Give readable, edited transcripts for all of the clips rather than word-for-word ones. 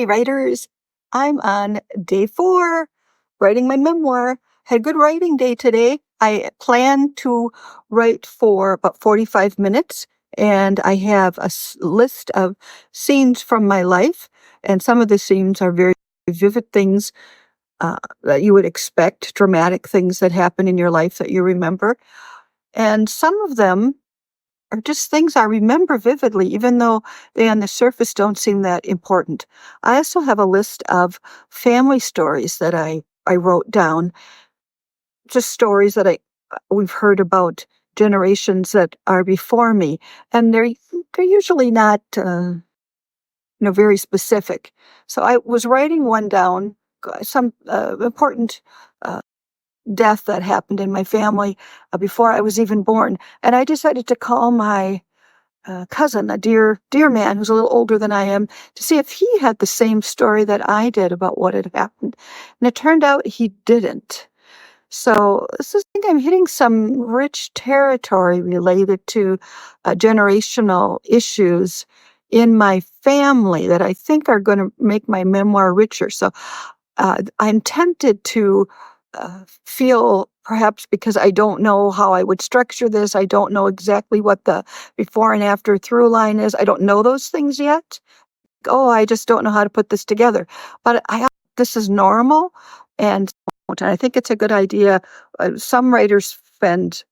Hey, writers. I'm on day 4, writing my memoir. Had a good writing day today. I plan to write for about 45 minutes, and I have a list of scenes from my life, and some of the scenes are very vivid things that you would expect, dramatic things that happen in your life that you remember. And some of them are just things I remember vividly, even though they on the surface don't seem that important. I also have a list of family stories that I wrote down, just stories that we've heard about generations that are before me, and they're usually not very specific. So I was writing one down, some important death that happened in my family before I was even born, and I decided to call my cousin, a dear man who's a little older than I am, to see if he had the same story that I did about what had happened. And it turned out he didn't. So I think I'm hitting some rich territory related to generational issues in my family that I think are going to make my memoir richer. So I'm tempted to feel, perhaps because I don't know how I would structure this, I don't know exactly what the before and after through line is. I don't know those things yet. Oh, I just don't know how to put this together. But this is normal, and I think it's a good idea. Some writers spend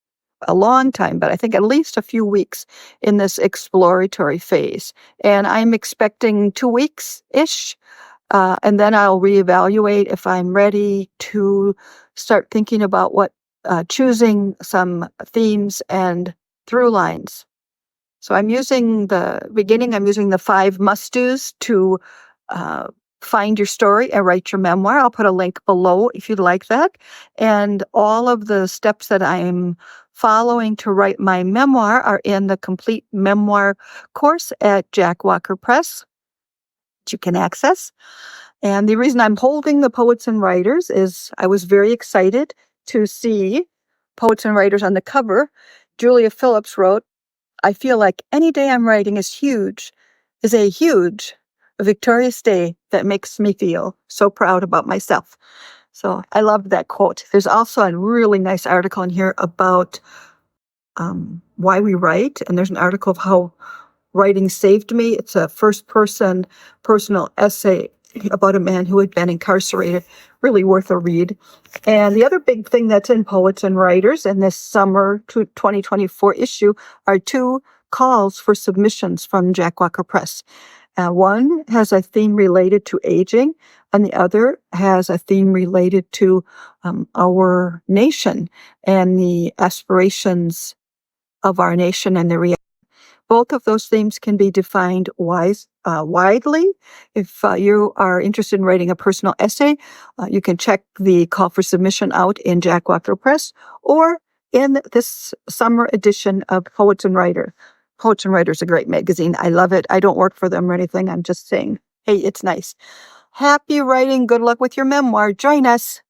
a long time, but I think at least a few weeks in this exploratory phase. And I'm expecting 2 weeks-ish. And then I'll reevaluate if I'm ready to start thinking about choosing some themes and through lines. So I'm using the 5 must-dos to find your story and write your memoir. I'll put a link below if you'd like that. And all of the steps that I'm following to write my memoir are in the complete memoir course at Jack Walker Press, which you can access. And the reason I'm holding the Poets and Writers is I was very excited to see Poets and Writers on the cover. Julia Phillips wrote, "I feel like any day I'm writing is a huge, victorious day that makes me feel so proud about myself." So I loved that quote. There's also a really nice article in here about why we write. And there's an article of how writing saved me. It's a first-person personal essay about a man who had been incarcerated. Really worth a read. And the other big thing that's in Poets and Writers in this summer 2024 issue are 2 calls for submissions from Jack Walker Press. One has a theme related to aging, and the other has a theme related to our nation and the aspirations of our nation and the reality. Both of those themes can be defined widely. If you are interested in writing a personal essay, you can check the call for submission out in Jack Walker Press or in this summer edition of Poets and Writers. Poets and Writers is a great magazine. I love it. I don't work for them or anything. I'm just saying, hey, it's nice. Happy writing. Good luck with your memoir. Join us.